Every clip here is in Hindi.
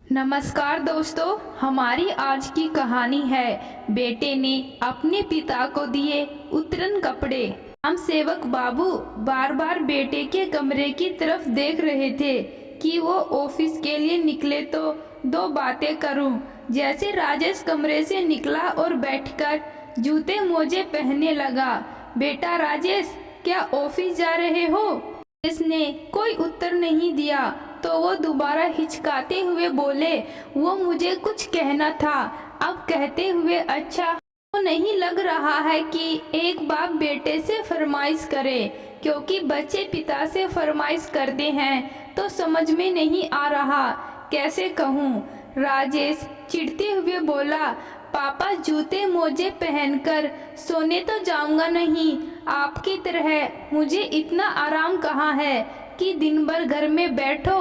नमस्कार दोस्तों, हमारी आज की कहानी है बेटे ने अपने पिता को दिए उतरन कपड़े। हम सेवक बाबू बार बार बेटे के कमरे की तरफ देख रहे थे कि वो ऑफिस के लिए निकले तो दो बातें करूं। जैसे राजेश कमरे से निकला और बैठकर जूते मोजे पहनने लगा। बेटा राजेश, क्या ऑफिस जा रहे हो? इसने कोई उत्तर नहीं दिया तो वो दोबारा हिचकाते हुए बोले, वो मुझे कुछ कहना था। अब कहते हुए, अच्छा, वो नहीं लग रहा है कि एक बाप बेटे से फरमाइश करे, क्योंकि बच्चे पिता से फरमाइश करते हैं तो समझ में नहीं आ रहा कैसे कहूँ। राजेश चिढ़ते हुए बोला, पापा जूते मोजे पहनकर सोने तो जाऊंगा नहीं। आपकी तरह मुझे इतना आराम कहाँ है कि दिन भर घर में बैठो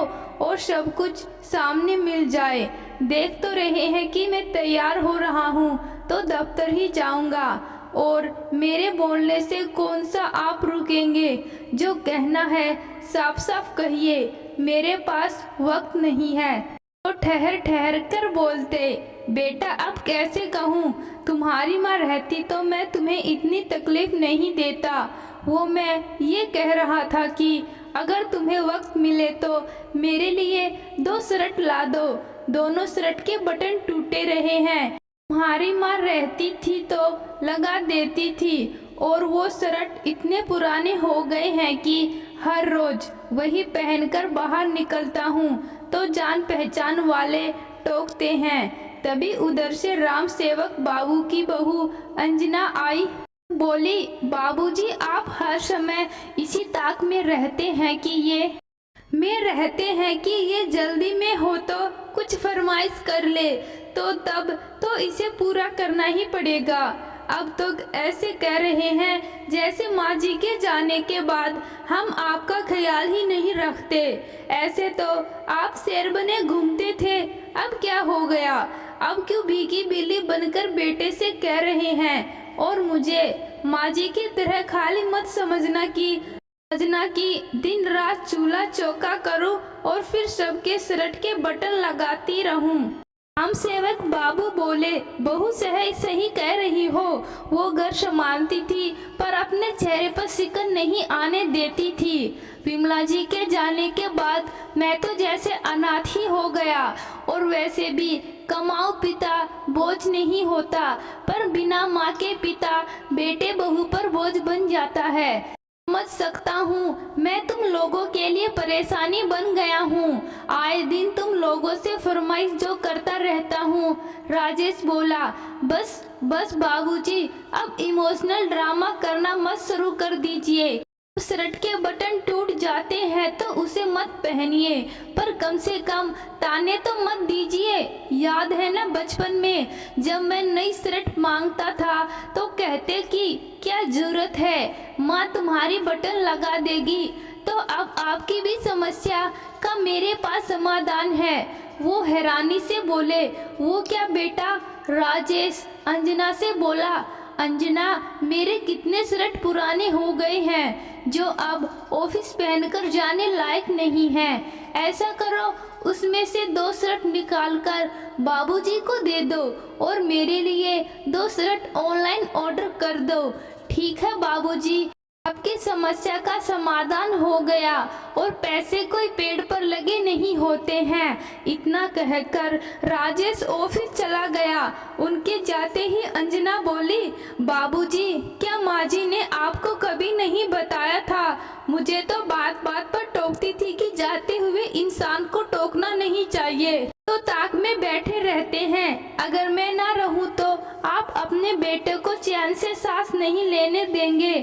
और सब कुछ सामने मिल जाए। देख तो रहे हैं कि मैं तैयार हो रहा हूँ तो दफ्तर ही जाऊंगा, और मेरे बोलने से कौन सा आप रुकेंगे? जो कहना है साफ साफ कहिए, मेरे पास वक्त नहीं है। तो ठहर ठहर कर बोलते। बेटा, अब कैसे कहूँ? तुम्हारी माँ रहती तो मैं तुम्हें इतनी तकलीफ नहीं देता। वो मैं ये कह रहा था कि अगर तुम्हें वक्त मिले तो मेरे लिए दो शर्ट ला दो। दोनों शर्ट के बटन टूटे रहे हैं। तुम्हारी माँ रहती थी तो लगा देती थी, और वो शर्ट इतने पुराने हो गए हैं कि हर रोज वही पहनकर बाहर निकलता हूँ तो जान पहचान वाले टोकते हैं। तभी उधर से राम सेवक बाबू की बहू अंजना आई। बोली, बाबूजी, आप हर समय इसी ताक में रहते हैं कि ये जल्दी में हो तो कुछ फरमाइश कर ले, तो तब तो इसे पूरा करना ही पड़ेगा। अब तो ऐसे कह रहे हैं जैसे माँ जी के जाने के बाद हम आपका ख्याल ही नहीं रखते। ऐसे तो आप शेर बने घूमते थे, अब क्या हो गया? अब क्यों भीगी बिल्ली बनकर बेटे से कह रहे हैं? और मुझे माँ जी की तरह खाली मत समझना कि दिन रात चूल्हा चौका करूं और फिर सबके शर्ट के बटन लगाती रहूं। हम सेवक बाबू बोले, बहू सही कह रही हो। वो घर संभालती थी पर अपने चेहरे पर सिकन नहीं आने देती थी। विमला जी के जाने के बाद मैं तो जैसे अनाथ ही हो गया। और वैसे भी कमाऊ पिता बोझ नहीं होता, पर बिना माँ के पिता बेटे बहू पर बोझ बन जाता है। समझ सकता हूँ, मैं तुम लोगों के लिए परेशानी बन गया हूँ। आए दिन तुम लोगों से फरमाइश जो करता रहता हूँ। राजेश बोला, बस बाबूजी, अब इमोशनल ड्रामा करना मत शुरू कर दीजिए। शर्ट के बटन टूट जाते हैं तो उसे मत पहनिए, पर कम से कम ताने तो मत दीजिए। याद है ना बचपन में जब मैं नई शर्ट मांगता था तो कहते कि क्या जरूरत है, माँ तुम्हारी बटन लगा देगी। तो अब आपकी भी समस्या का मेरे पास समाधान है। वो हैरानी से बोले, वो क्या बेटा? राजेश अंजना से बोला, अंजना, मेरे कितने शर्ट पुराने हो गए हैं जो अब ऑफिस पहनकर जाने लायक नहीं हैं। ऐसा करो, उसमें से दो शर्ट निकालकर बाबूजी को दे दो और मेरे लिए दो शर्ट ऑनलाइन ऑर्डर कर दो। ठीक है बाबूजी, आपकी समस्या का समाधान हो गया और पैसे कोई पेड़ पर लगे नहीं होते हैं। इतना कहकर राजेश ऑफिस चला गया। उनके जाते ही अंजना बोली, बाबूजी, क्या माँ जी ने आपको कभी नहीं बताया था? मुझे तो बात बात पर टोकती थी कि जाते हुए इंसान को टोकना नहीं चाहिए, तो ताक में बैठे रहते हैं। अगर मैं ना रहूं तो आप अपने बेटे को चैन से सांस नहीं लेने देंगे।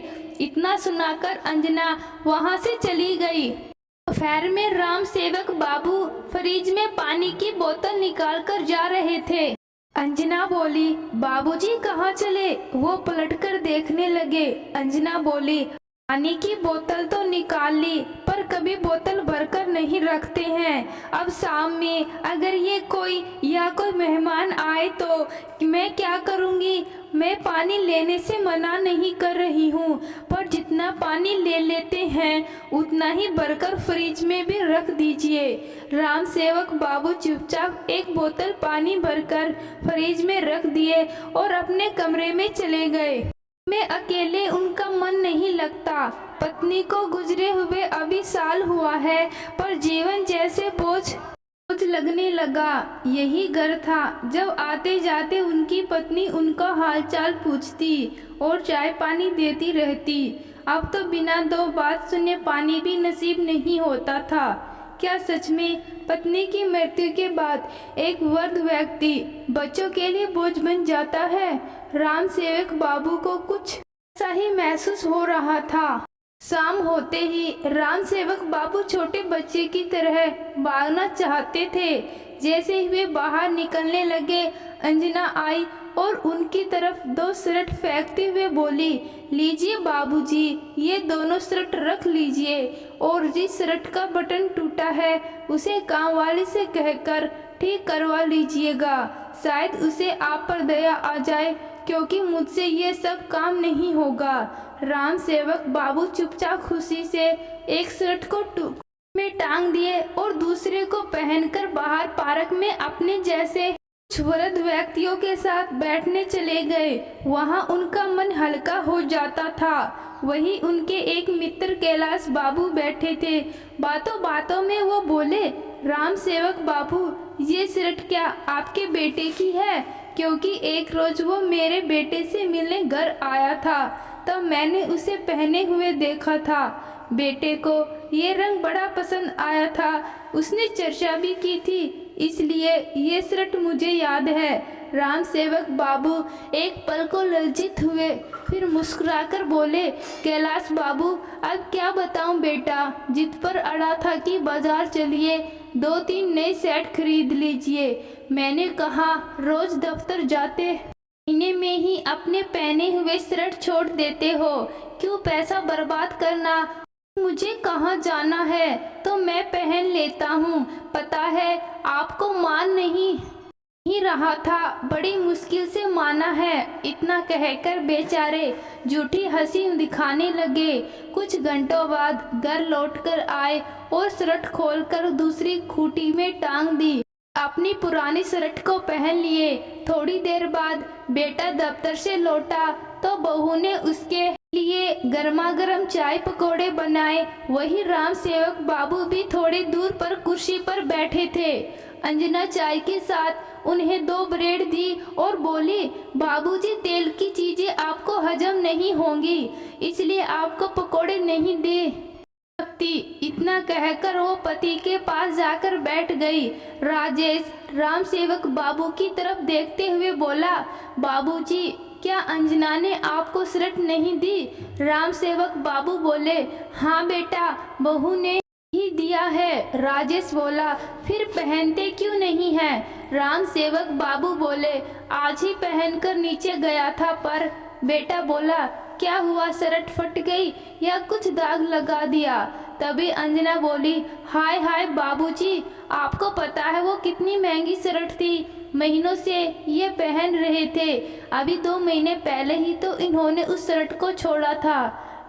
इतना सुनाकर अंजना वहां से चली गई। दोपहर में राम सेवक बाबू फ्रिज में पानी की बोतल निकालकर जा रहे थे। अंजना बोली, बाबूजी कहाँ चले? वो पलटकर देखने लगे। अंजना बोली, पानी की बोतल तो निकाल ली, पर कभी बोतल भरकर नहीं रखते हैं। अब शाम में अगर ये कोई मेहमान आए तो मैं क्या करूँगी? मैं पानी लेने से मना नहीं कर रही हूँ, पर जितना पानी ले लेते हैं उतना ही भरकर फ्रिज में भी रख दीजिए। राम सेवक बाबू चुपचाप एक बोतल पानी भरकर फ्रिज में रख दिए और अपने कमरे में चले गए। में अकेले उनका मन नहीं लगता। पत्नी को गुजरे हुए अभी साल हुआ है, पर जीवन जैसे बोझ लगने लगा। यही घर था जब आते जाते उनकी पत्नी उनका हालचाल पूछती और चाय पानी देती रहती। अब तो बिना दो बात सुने पानी भी नसीब नहीं होता था। क्या सच में पत्नी की मृत्यु के बाद एक वृद्ध व्यक्ति बच्चों के लिए बोझ बन जाता है? राम सेवक बाबू को कुछ ऐसा ही महसूस हो रहा था। शाम होते ही राम सेवक बाबू छोटे बच्चे की तरह भागना चाहते थे। जैसे ही वे बाहर निकलने लगे, अंजना आई और उनकी तरफ 2 शर्ट फेंकते हुए बोली, लीजिए बाबूजी, ये दोनों शर्ट रख लीजिए, और जिस शर्ट का बटन टूटा है उसे काम वाली से कहकर ठीक करवा लीजिएगा। शायद उसे आप पर दया आ जाए, क्योंकि मुझसे ये सब काम नहीं होगा। राम सेवक बाबू चुपचाप खुशी से एक शर्ट को में टांग दिए और दूसरे को पहनकर बाहर पार्क में अपने जैसे वृद्ध व्यक्तियों के साथ बैठने चले गए। वहां उनका मन हल्का हो जाता था। वही उनके एक मित्र कैलाश बाबू बैठे थे। बातों बातों में वो बोले, राम सेवक बाबू, ये शर्ट क्या आपके बेटे की है? क्योंकि एक रोज वो मेरे बेटे से मिलने घर आया था, तब मैंने उसे पहने हुए देखा था। बेटे को ये रंग बड़ा पसंद आया था, उसने चर्चा भी की थी, इसलिए ये शर्ट मुझे याद है। राम सेवक बाबू एक पल को लज्जित हुए, फिर मुस्कुराकर बोले, कैलाश बाबू, अब क्या बताऊं बेटा, जिद पर अड़ा था कि बाजार चलिए, 2-3 नए सेट खरीद लीजिए। मैंने कहा रोज दफ्तर जाते महीने में ही अपने पहने हुए शर्ट छोड़ देते हो, क्यों पैसा बर्बाद करना? मुझे कहाँ जाना है तो मैं पहन लेता हूँ। पता है आपको मान नहीं रहा था, बड़ी मुश्किल से माना है। इतना कहकर बेचारे झूठी हंसी दिखाने लगे। कुछ घंटों बाद घर लौटकर आए और शर्ट खोलकर दूसरी खूंटी में टांग दी। अपनी पुरानी शर्ट को पहन लिए। थोड़ी देर बाद बेटा दफ्तर से लौटा तो बहू ने उसके लिए गर्मा गर्म चाय पकौड़े बनाए। वही राम सेवक बाबू भी थोड़ी दूर पर कुर्सी पर बैठे थे। अंजना चाय के साथ उन्हें 2 ब्रेड दी और बोली, बाबूजी, तेल की चीजें आपको हजम नहीं होंगी, इसलिए आपको पकौड़े नहीं दे सकती। इतना कहकर वो पति के पास जाकर बैठ गई। राजेश राम सेवक बाबू की तरफ देखते हुए बोला, बाबूजी, क्या अंजना ने आपको शर्ट नहीं दी? राम सेवक बाबू बोले, हाँ बेटा, बहू ने ही दिया है। राजेश बोला, फिर पहनते क्यों नहीं है? राम सेवक बाबू बोले, आज ही पहनकर नीचे गया था। पर बेटा बोला, क्या हुआ, शर्ट फट गई या कुछ दाग लगा दिया? तभी अंजना बोली, हाय हाय बाबूजी, आपको पता है वो कितनी महंगी शर्ट थी, महीनों से ये पहन रहे थे। अभी 2 महीने पहले ही तो इन्होंने उस शर्ट को छोड़ा था।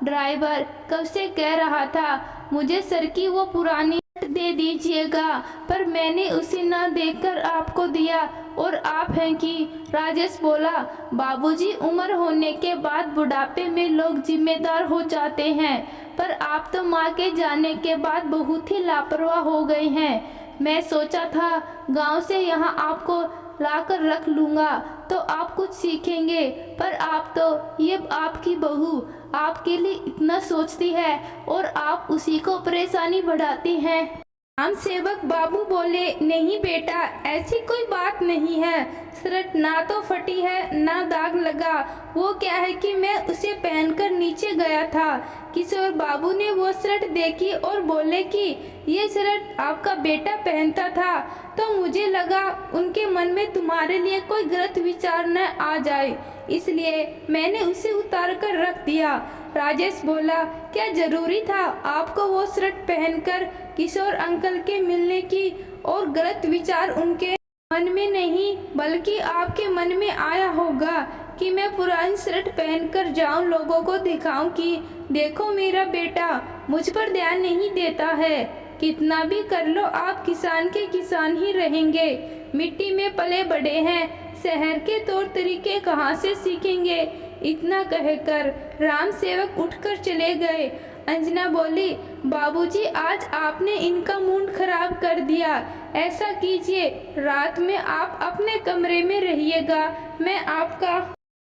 ड्राइवर कब से कह रहा था मुझे सर की वो पुरानी शर्ट दे दीजिएगा, पर मैंने उसे ना देकर आपको दिया और आप हैं कि। राजेश बोला, बाबूजी, उम्र होने के बाद बुढ़ापे में लोग जिम्मेदार हो जाते हैं, पर आप तो माँ के जाने के बाद बहुत ही लापरवाह हो गए हैं। मैं सोचा था गांव से यहाँ आपको लाकर रख लूँगा तो आप कुछ सीखेंगे, पर आप तो ये आपकी बहू आपके लिए इतना सोचती है और आप उसी को परेशानी बढ़ाती हैं। राम सेवक बाबू बोले, नहीं बेटा, ऐसी कोई बात नहीं है। शर्ट ना तो फटी है ना दाग लगा। वो क्या है कि मैं उसे पहनकर नीचे गया था। किशोर बाबू ने वो शर्ट देखी और बोले कि ये शर्ट आपका बेटा पहनता था, तो मुझे लगा उनके मन में तुम्हारे लिए कोई गलत विचार न आ जाए, इसलिए मैंने उसे उतार कर रख दिया। राजेश बोला, क्या जरूरी था आपको वो शर्ट पहनकर किशोर अंकल के मिलने की, और गलत विचार उनके मन में नहीं बल्कि आपके मन में आया होगा कि मैं पुरानी शर्ट पहनकर जाऊं, लोगों को दिखाऊं कि देखो मेरा बेटा मुझ पर ध्यान नहीं देता है। कितना भी कर लो आप किसान के किसान ही रहेंगे, मिट्टी में पले बड़े हैं, शहर के तौर तरीके कहाँ से सीखेंगे। इतना कहकर राम सेवक उठकर चले गए। अंजना बोली, बाबूजी आज आपने इनका मूड खराब कर दिया। ऐसा कीजिए, रात में आप अपने कमरे में रहिएगा, मैं आपका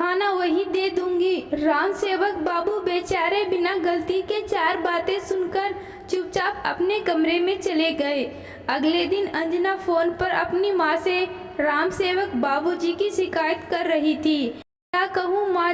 खाना वही दे दूंगी। राम सेवक बाबू बेचारे बिना गलती के 4 बातें सुनकर चुपचाप अपने कमरे में चले गए। अगले दिन अंजना फोन पर अपनी माँ से राम सेवक बाबूजी की शिकायत कर रही थी। क्या कहूँ माँ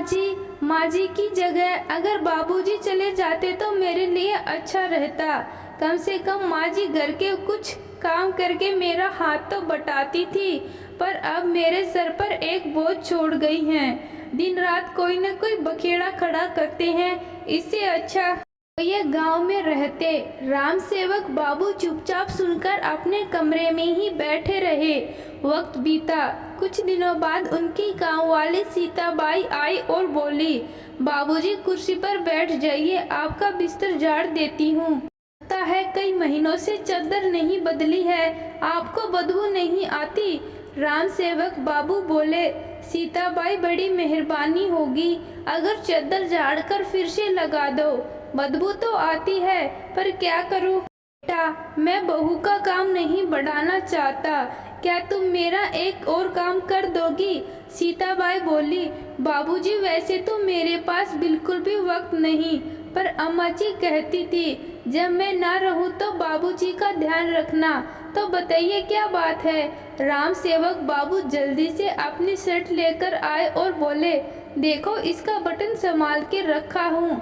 जी की जगह अगर बाबूजी चले जाते तो मेरे लिए अच्छा रहता। कम से कम माँ जी घर के कुछ काम करके मेरा हाथ तो बटाती थी, पर अब मेरे सर पर एक बोझ छोड़ गई हैं। दिन रात कोई न कोई बखेड़ा खड़ा करते हैं, इससे अच्छा तो ये गांव में रहते। राम सेवक बाबू चुपचाप सुनकर अपने कमरे में ही बैठे रहे। वक्त बीता। कुछ दिनों बाद उनकी गांव वाली सीताबाई आई और बोली, बाबूजी कुर्सी पर बैठ जाइए, आपका बिस्तर झाड़ देती हूँ। लगता है कई महीनों से चादर नहीं बदली है, आपको बदबू नहीं आती। राम सेवक बाबू बोले, सीताबाई बड़ी मेहरबानी होगी अगर चादर झाड़ कर फिर से लगा दो। बदबू तो आती है, पर क्या करूं बेटा, मैं बहू का काम नहीं बढ़ाना चाहता। क्या तुम मेरा एक और काम कर दोगी? सीताबाई बोली, बाबूजी वैसे तो मेरे पास बिल्कुल भी वक्त नहीं, पर अम्मा जी कहती थी जब मैं ना रहूं तो बाबूजी का ध्यान रखना। तो बताइए क्या बात है? राम सेवक बाबू जल्दी से अपनी शर्ट लेकर आए और बोले, देखो इसका बटन संभाल के रखा हूँ,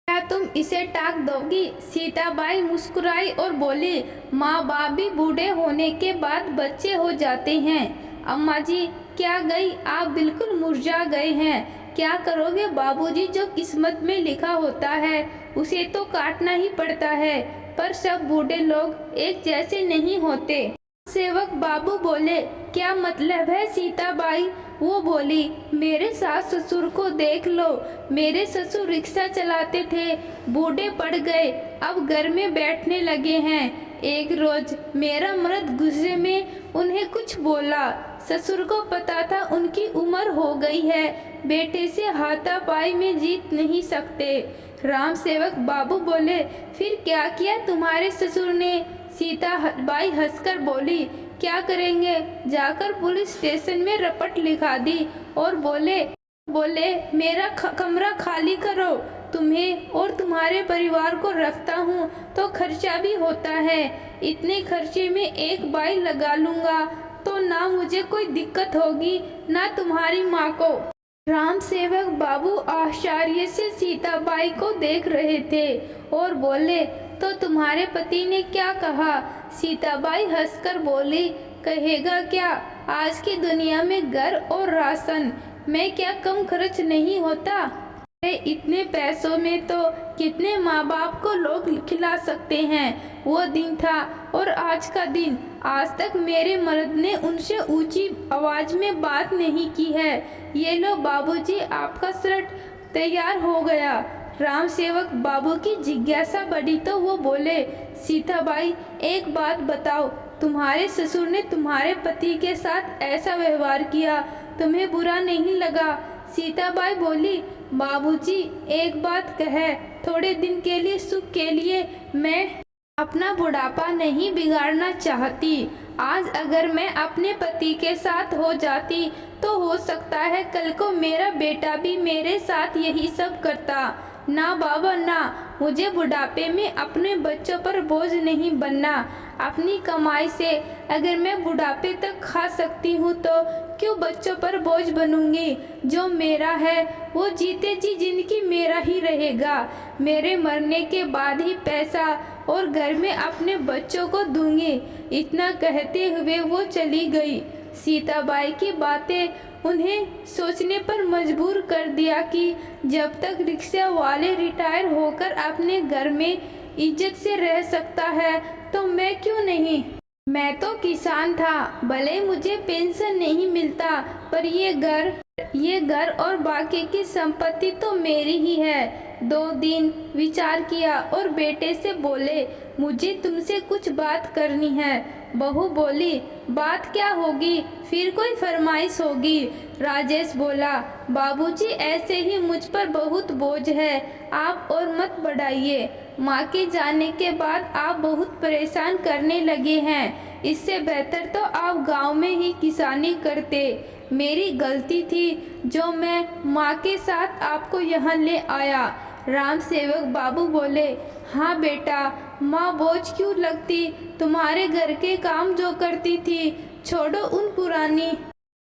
क्या तुम इसे टाक दोगी? सीताबाई मुस्कुराई और बोली, माँ बाप भी बूढ़े होने के बाद बच्चे हो जाते हैं। अम्मा जी क्या गई, आप बिल्कुल मुरझा गए हैं। क्या करोगे बाबूजी, जो किस्मत में लिखा होता है उसे तो काटना ही पड़ता है, पर सब बूढ़े लोग एक जैसे नहीं होते। सेवक बाबू बोले, क्या मतलब है सीताबाई? वो बोली, मेरे सास ससुर को देख लो, मेरे ससुर रिक्शा चलाते थे, बूढ़े पड़ गए, अब घर में बैठने लगे हैं। एक रोज मेरा मर्द गुस्से में उन्हें कुछ बोला। ससुर को पता था उनकी उम्र हो गई है, बेटे से हाथापाई में जीत नहीं सकते। राम सेवक बाबू बोले, फिर क्या किया तुम्हारे ससुर ने? सीताबाई हंसकर बोली, क्या करेंगे, जाकर पुलिस स्टेशन में रपट लिखा दी और बोले मेरा कमरा खाली करो, तुम्हें और तुम्हारे परिवार को रखता हूँ तो खर्चा भी होता है, इतने खर्चे में एक बाई लगा लूँगा तो ना मुझे कोई दिक्कत होगी ना तुम्हारी माँ को। राम सेवक बाबू आश्चर्य से सीताबाई को देख रहे थे और बोले, तो तुम्हारे पति ने क्या कहा? सीताबाई हंसकर बोली, कहेगा क्या, आज की दुनिया में घर और राशन में क्या कम खर्च नहीं होता? अरे इतने पैसों में तो कितने माँ बाप को लोग खिला सकते हैं। वो दिन था और आज का दिन, आज तक मेरे मर्द ने उनसे ऊंची आवाज में बात नहीं की है। ये लो बाबूजी, आपका शर्ट तैयार हो गया। राम सेवक बाबू की जिज्ञासा बढ़ी तो वो बोले, सीताबाई एक बात बताओ, तुम्हारे ससुर ने तुम्हारे पति के साथ ऐसा व्यवहार किया, तुम्हें बुरा नहीं लगा? सीताबाई बोली, बाबूजी एक बात कहे, थोड़े दिन के लिए सुख के लिए मैं अपना बुढ़ापा नहीं बिगाड़ना चाहती। आज अगर मैं अपने पति के साथ हो जाती तो हो सकता है कल को मेरा बेटा भी मेरे साथ यही सब करता। ना बाबा ना, मुझे बुढ़ापे में अपने बच्चों पर बोझ नहीं बनना। अपनी कमाई से अगर मैं बुढ़ापे तक खा सकती हूँ तो क्यों बच्चों पर बोझ बनूंगी। जो मेरा है वो जीते जी जिंदगी मेरा ही रहेगा। मेरे मरने के बाद ही पैसा और घर में अपने बच्चों को दूंगी। इतना कहते हुए वो चली गई। सीताबाई की बातें उन्हें सोचने पर मजबूर कर दिया कि जब तक रिक्शा वाले रिटायर होकर अपने घर में इज्जत से रह सकता है तो मैं क्यों नहीं। मैं तो किसान था, भले मुझे पेंशन नहीं मिलता, पर ये घर और बाकी की संपत्ति तो मेरी ही है। 2 दिन विचार किया और बेटे से बोले, मुझे तुमसे कुछ बात करनी है। बहू बोली, बात क्या होगी, फिर कोई फरमाइश होगी। राजेश बोला, बाबूजी ऐसे ही मुझ पर बहुत बोझ है, आप और मत बढ़ाइए। माँ के जाने के बाद आप बहुत परेशान करने लगे हैं। इससे बेहतर तो आप गांव में ही किसानी करते। मेरी गलती थी जो मैं माँ के साथ आपको यहाँ ले आया। राम सेवक बाबू बोले, हाँ बेटा, माँ बोझ क्यों लगती, तुम्हारे घर के काम जो करती थी। छोड़ो उन पुरानी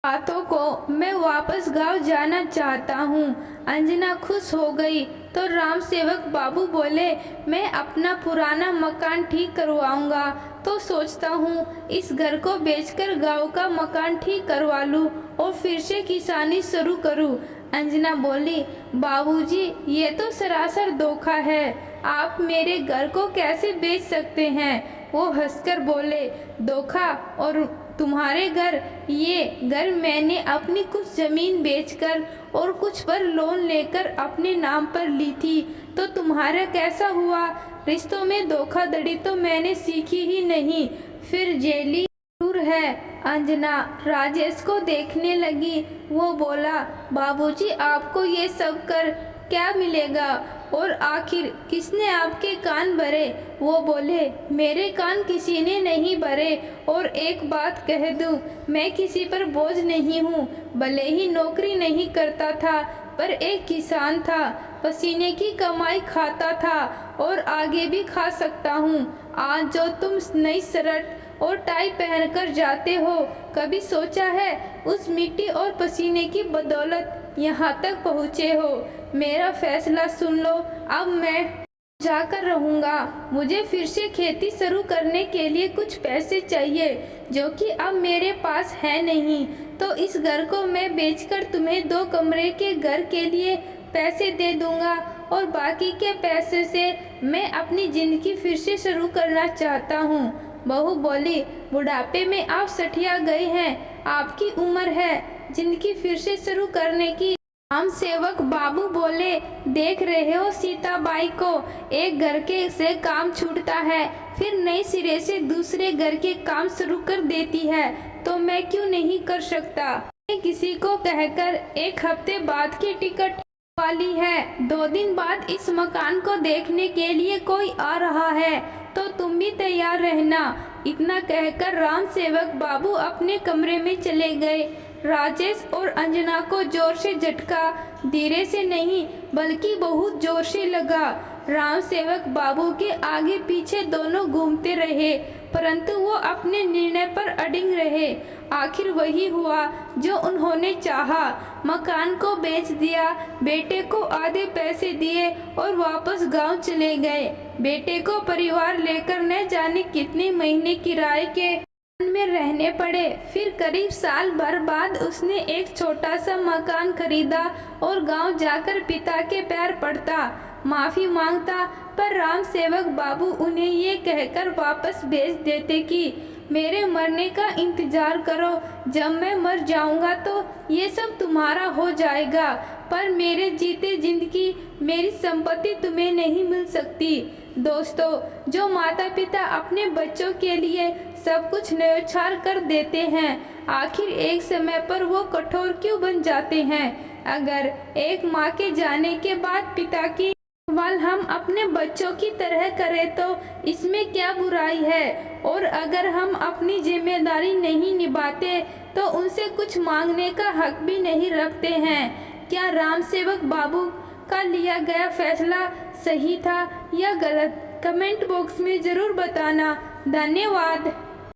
बातों को, मैं वापस गांव जाना चाहता हूँ। अंजना खुश हो गई तो राम सेवक बाबू बोले, मैं अपना पुराना मकान ठीक करवाऊंगा तो सोचता हूँ इस घर को बेचकर गांव का मकान ठीक करवा लूँ और फिर से किसानी शुरू करूँ। अंजना बोली, बाबूजी ये तो सरासर धोखा है, आप मेरे घर को कैसे बेच सकते हैं। वो हंसकर बोले, धोखा और तुम्हारे घर, ये घर मैंने अपनी कुछ जमीन बेचकर और कुछ पर लोन लेकर अपने नाम पर ली थी। तो तुम्हारा कैसा हुआ। रिश्तों में धोखाधड़ी तो मैंने सीखी ही नहीं, फिर जेली दूर है। अंजना राजेश को देखने लगी। वो बोला, बाबूजी आपको ये सब कर क्या मिलेगा और आखिर किसने आपके कान भरे। वो बोले, मेरे कान किसी ने नहीं भरे। और एक बात कह दूं, मैं किसी पर बोझ नहीं हूँ। भले ही नौकरी नहीं करता था पर एक किसान था, पसीने की कमाई खाता था और आगे भी खा सकता हूँ। आज जो तुम नई शर्ट और टाई पहनकर जाते हो, कभी सोचा है उस मिट्टी और पसीने की बदौलत यहाँ तक पहुँचे हो। मेरा फैसला सुन लो, अब मैं जाकर रहूँगा। मुझे फिर से खेती शुरू करने के लिए कुछ पैसे चाहिए जो कि अब मेरे पास है नहीं। तो इस घर को मैं बेचकर तुम्हें 2 कमरे के घर के लिए पैसे दे दूँगा और बाकी के पैसे से मैं अपनी ज़िंदगी फिर से शुरू करना चाहता हूँ। बहू बोली, बुढ़ापे में आप सठिया गए हैं, आपकी उम्र है जिंदगी फिर से शुरू करने की। राम सेवक बाबू बोले, देख रहे हो सीताबाई को, एक घर के से काम छूटता है फिर नए सिरे से दूसरे घर के काम शुरू कर देती है, तो मैं क्यों नहीं कर सकता। किसी को कहकर 1 हफ्ते बाद की टिकट वाली है। 2 दिन बाद इस मकान को देखने के लिए कोई आ रहा है, तो तुम भी तैयार रहना। इतना कहकर राम सेवक बाबू अपने कमरे में चले गए। राजेश और अंजना को जोर से झटका धीरे से नहीं बल्कि बहुत जोर से लगा। राम सेवक बाबू के आगे पीछे दोनों घूमते रहे, परंतु वो अपने निर्णय पर अडिग रहे। आखिर वही हुआ जो उन्होंने चाहा। मकान को बेच दिया, बेटे को आधे पैसे दिए और वापस गांव चले गए। बेटे को परिवार लेकर न जाने कितने महीने किराए के में रहने पड़े। फिर करीब साल भर बाद उसने एक छोटा सा मकान खरीदा और गांव जाकर पिता के पैर पड़ता, माफी मांगता, पर राम सेवक बाबू उन्हें ये कहकर वापस भेज देते कि मेरे मरने का इंतजार करो, जब मैं मर जाऊंगा तो ये सब तुम्हारा हो जाएगा, पर मेरे जीते जिंदगी मेरी संपत्ति तुम्हें नहीं मिल सकती। दोस्तों, जो माता पिता अपने बच्चों के लिए सब कुछ न्यौछावर कर देते हैं, आखिर एक समय पर वो कठोर क्यों बन जाते हैं। अगर एक माँ के जाने के बाद पिता की देखभाल हम अपने बच्चों की तरह करें तो इसमें क्या बुराई है, और अगर हम अपनी जिम्मेदारी नहीं निभाते तो उनसे कुछ मांगने का हक भी नहीं रखते हैं। क्या राम सेवक बाबू का लिया गया फैसला सही था या गलत कमेंट बॉक्स में ज़रूर बताना। धन्यवाद।